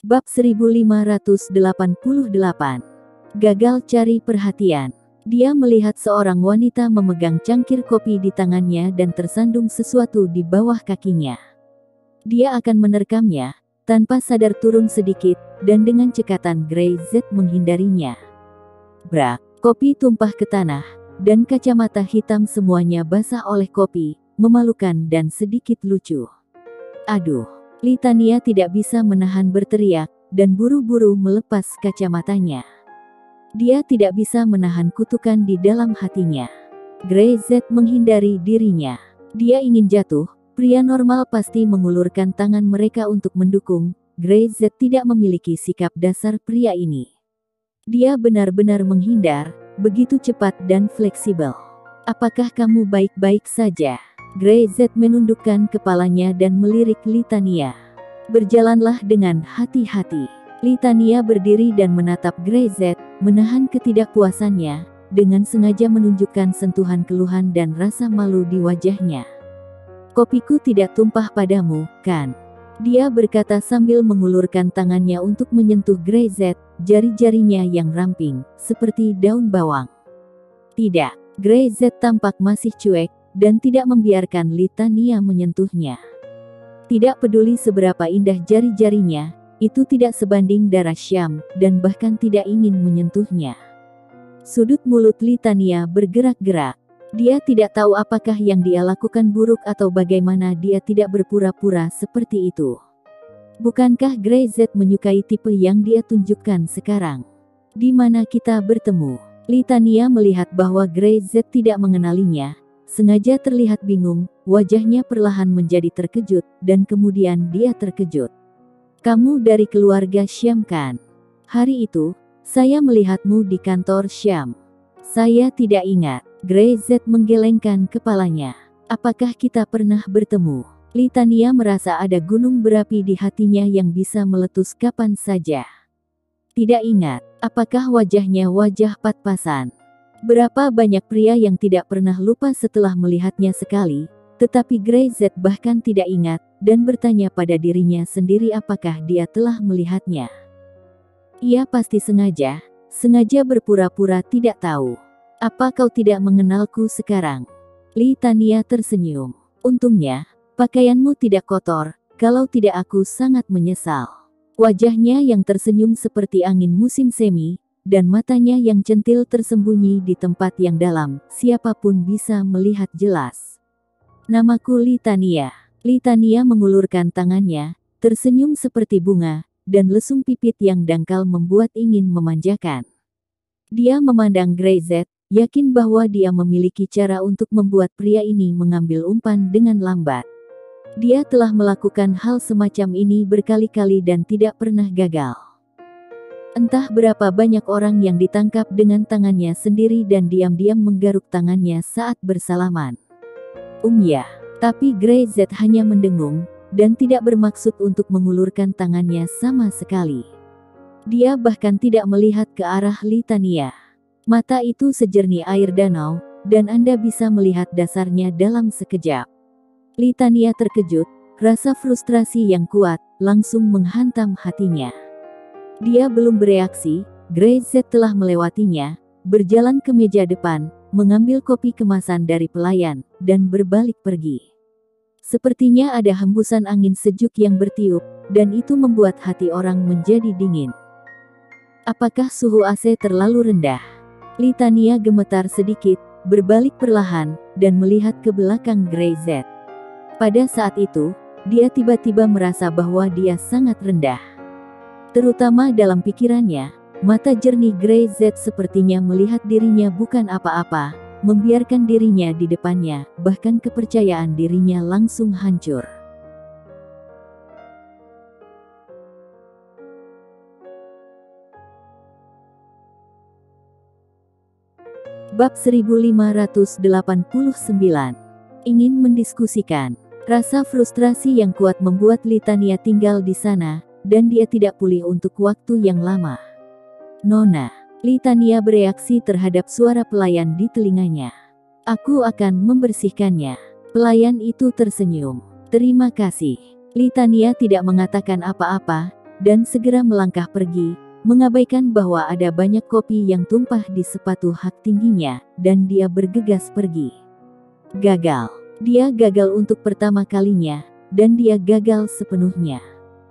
Bab 1588. Gagal cari perhatian. Dia melihat seorang wanita memegang cangkir kopi di tangannya dan tersandung sesuatu di bawah kakinya. Dia akan menerkamnya, tanpa sadar turun sedikit, dan dengan cekatan Grey Z menghindarinya. Brak, kopi tumpah ke tanah, dan kacamata hitam semuanya basah oleh kopi, memalukan dan sedikit lucu. Aduh, Litania tidak bisa menahan berteriak, dan buru-buru melepas kacamatanya. Dia tidak bisa menahan kutukan di dalam hatinya. Grey Z menghindari dirinya. Dia ingin jatuh, pria normal pasti mengulurkan tangan mereka untuk mendukung. Grey Z tidak memiliki sikap dasar pria ini. Dia benar-benar menghindar, begitu cepat dan fleksibel. Apakah kamu baik-baik saja? Grey Z menundukkan kepalanya dan melirik Litania. Berjalanlah dengan hati-hati. Litania berdiri dan menatap Grey Z, menahan ketidakpuasannya, dengan sengaja menunjukkan sentuhan keluhan dan rasa malu di wajahnya. Kopiku tidak tumpah padamu, kan? Dia berkata sambil mengulurkan tangannya untuk menyentuh Grey Z, jari-jarinya yang ramping, seperti daun bawang. Tidak, Grey Z tampak masih cuek, dan tidak membiarkan Litania menyentuhnya. Tidak peduli seberapa indah jari-jarinya, itu tidak sebanding darah Syam, dan bahkan tidak ingin menyentuhnya. Sudut mulut Litania bergerak-gerak. Dia tidak tahu apakah yang dia lakukan buruk atau bagaimana dia tidak berpura-pura seperti itu. Bukankah Grey Z menyukai tipe yang dia tunjukkan sekarang? Di mana kita bertemu? Litania melihat bahwa Grey Z tidak mengenalinya. Sengaja terlihat bingung, wajahnya perlahan menjadi terkejut, dan kemudian dia terkejut. Kamu dari keluarga Syam kan? Hari itu, saya melihatmu di kantor Syam. Saya tidak ingat. Grey Z menggelengkan kepalanya. Apakah kita pernah bertemu? Litania merasa ada gunung berapi di hatinya yang bisa meletus kapan saja. Tidak ingat, apakah wajahnya wajah pas-pasan? Berapa banyak pria yang tidak pernah lupa setelah melihatnya sekali, tetapi Grey Z bahkan tidak ingat, dan bertanya pada dirinya sendiri apakah dia telah melihatnya. Ia pasti sengaja berpura-pura tidak tahu. Apa kau tidak mengenalku sekarang? Litania tersenyum. Untungnya, pakaianmu tidak kotor, kalau tidak aku sangat menyesal. Wajahnya yang tersenyum seperti angin musim semi, dan matanya yang centil tersembunyi di tempat yang dalam, siapapun bisa melihat jelas. Namaku Litania. Litania mengulurkan tangannya, tersenyum seperti bunga, dan lesung pipit yang dangkal membuat ingin memanjakan. Dia memandang Grey Z, yakin bahwa dia memiliki cara untuk membuat pria ini mengambil umpan dengan lambat. Dia telah melakukan hal semacam ini berkali-kali dan tidak pernah gagal. Entah berapa banyak orang yang ditangkap dengan tangannya sendiri dan diam-diam menggaruk tangannya saat bersalaman. Ya, tapi Grey Z hanya mendengung, dan tidak bermaksud untuk mengulurkan tangannya sama sekali. Dia bahkan tidak melihat ke arah Litania. Mata itu sejernih air danau, dan Anda bisa melihat dasarnya dalam sekejap. Litania terkejut, rasa frustrasi yang kuat, langsung menghantam hatinya. Dia belum bereaksi, Grey Z telah melewatinya, berjalan ke meja depan, mengambil kopi kemasan dari pelayan, dan berbalik pergi. Sepertinya ada hembusan angin sejuk yang bertiup, dan itu membuat hati orang menjadi dingin. Apakah suhu AC terlalu rendah? Litania gemetar sedikit, berbalik perlahan, dan melihat ke belakang Grey Z. Pada saat itu, dia tiba-tiba merasa bahwa dia sangat rendah. Terutama dalam pikirannya, mata jernih Grey Z sepertinya melihat dirinya bukan apa-apa, membiarkan dirinya di depannya, bahkan kepercayaan dirinya langsung hancur. Bab 1589. Ingin mendiskusikan. Rasa frustrasi yang kuat membuat Litania tinggal di sana, dan dia tidak pulih untuk waktu yang lama. Nona, Litania bereaksi terhadap suara pelayan di telinganya. Aku akan membersihkannya. Pelayan itu tersenyum. Terima kasih. Litania tidak mengatakan apa-apa, dan segera melangkah pergi, mengabaikan bahwa ada banyak kopi yang tumpah di sepatu hak tingginya, dan dia bergegas pergi. Gagal. Dia gagal untuk pertama kalinya, dan dia gagal sepenuhnya.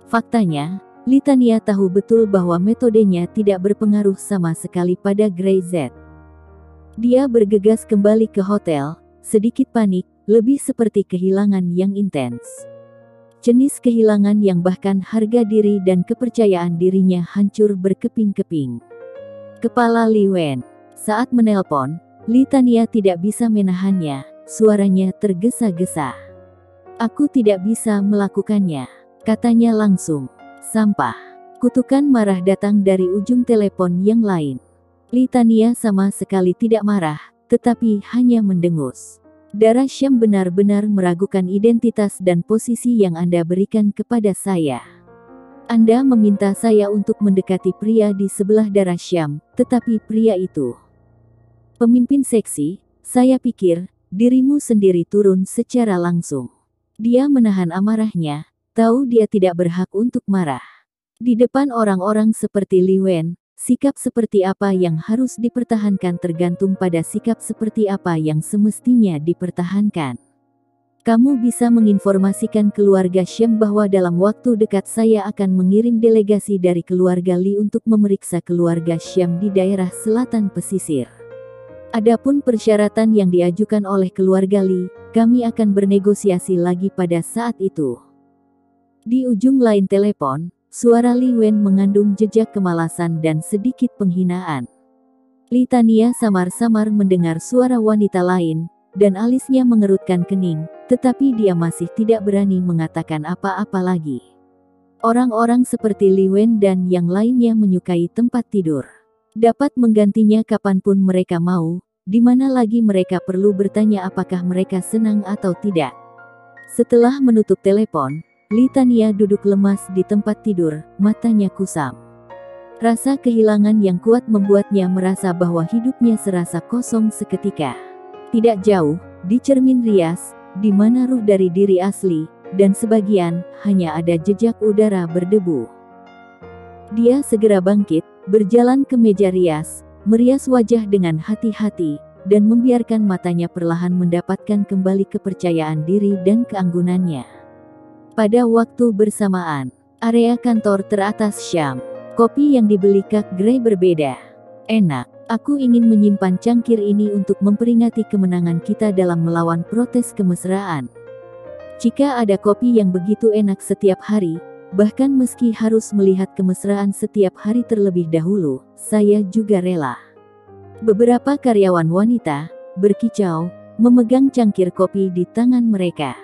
Faktanya, Litania tahu betul bahwa metodenya tidak berpengaruh sama sekali pada Grey Z. Dia bergegas kembali ke hotel, sedikit panik, lebih seperti kehilangan yang intens. Jenis kehilangan yang bahkan harga diri dan kepercayaan dirinya hancur berkeping-keping. Kepala Li Wen. Saat menelpon, Litania tidak bisa menahannya, suaranya tergesa-gesa. "Aku tidak bisa melakukannya," katanya langsung. "Sampah." Kutukan marah datang dari ujung telepon yang lain. Litania sama sekali tidak marah, tetapi hanya mendengus. "Darah Syam benar-benar meragukan identitas dan posisi yang Anda berikan kepada saya. Anda meminta saya untuk mendekati pria di sebelah Darah Syam, tetapi pria itu pemimpin seksi. Saya pikir, dirimu sendiri turun secara langsung." Dia menahan amarahnya, tahu dia tidak berhak untuk marah. Di depan orang-orang seperti Li Wen, sikap seperti apa yang harus dipertahankan tergantung pada sikap seperti apa yang semestinya dipertahankan. "Kamu bisa menginformasikan keluarga Syam bahwa dalam waktu dekat saya akan mengirim delegasi dari keluarga Li untuk memeriksa keluarga Syam di daerah selatan pesisir. Adapun persyaratan yang diajukan oleh keluarga Li, kami akan bernegosiasi lagi pada saat itu." Di ujung lain telepon, suara Li Wen mengandung jejak kemalasan dan sedikit penghinaan. Litania samar-samar mendengar suara wanita lain, dan alisnya mengerutkan kening, tetapi dia masih tidak berani mengatakan apa-apa lagi. Orang-orang seperti Li Wen dan yang lainnya menyukai tempat tidur. Dapat menggantinya kapanpun mereka mau, di mana lagi mereka perlu bertanya apakah mereka senang atau tidak. Setelah menutup telepon, Litania duduk lemas di tempat tidur, matanya kusam. Rasa kehilangan yang kuat membuatnya merasa bahwa hidupnya serasa kosong seketika. Tidak jauh, di cermin rias, di mana ruh dari diri asli, dan sebagian, hanya ada jejak udara berdebu. Dia segera bangkit, berjalan ke meja rias, merias wajah dengan hati-hati, dan membiarkan matanya perlahan mendapatkan kembali kepercayaan diri dan keanggunannya. Pada waktu bersamaan, area kantor teratas Syam. Kopi yang dibeli Kak Grey berbeda. "Enak. Aku ingin menyimpan cangkir ini untuk memperingati kemenangan kita dalam melawan protes kemesraan. Jika ada kopi yang begitu enak setiap hari, bahkan meski harus melihat kemesraan setiap hari terlebih dahulu, saya juga rela." Beberapa karyawan wanita, berkicau, memegang cangkir kopi di tangan mereka.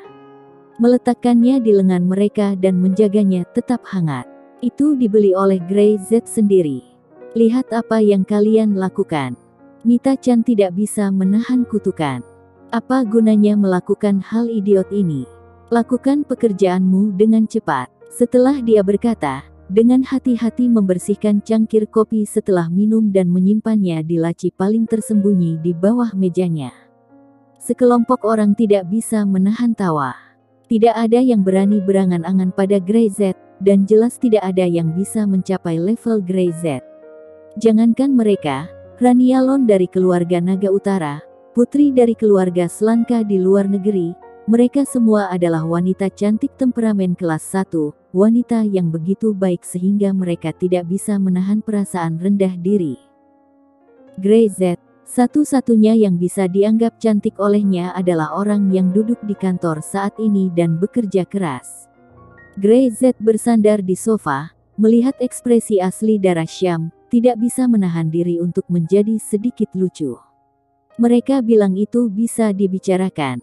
Meletakkannya di lengan mereka dan menjaganya tetap hangat. "Itu dibeli oleh Grey Z sendiri. Lihat apa yang kalian lakukan." Mita-chan tidak bisa menahan kutukan. "Apa gunanya melakukan hal idiot ini? Lakukan pekerjaanmu dengan cepat." Setelah dia berkata, dengan hati-hati membersihkan cangkir kopi setelah minum dan menyimpannya di laci paling tersembunyi di bawah mejanya. Sekelompok orang tidak bisa menahan tawa. Tidak ada yang berani berangan-angan pada Grey Z, dan jelas tidak ada yang bisa mencapai level Grey Z. Jangankan mereka, Ranialon dari keluarga Naga Utara, putri dari keluarga Slanka di luar negeri, mereka semua adalah wanita cantik temperamen kelas 1, wanita yang begitu baik sehingga mereka tidak bisa menahan perasaan rendah diri. Grey Z, satu-satunya yang bisa dianggap cantik olehnya adalah orang yang duduk di kantor saat ini dan bekerja keras. Grey Z bersandar di sofa, melihat ekspresi asli Darah Syam, tidak bisa menahan diri untuk menjadi sedikit lucu. Mereka bilang itu bisa dibicarakan.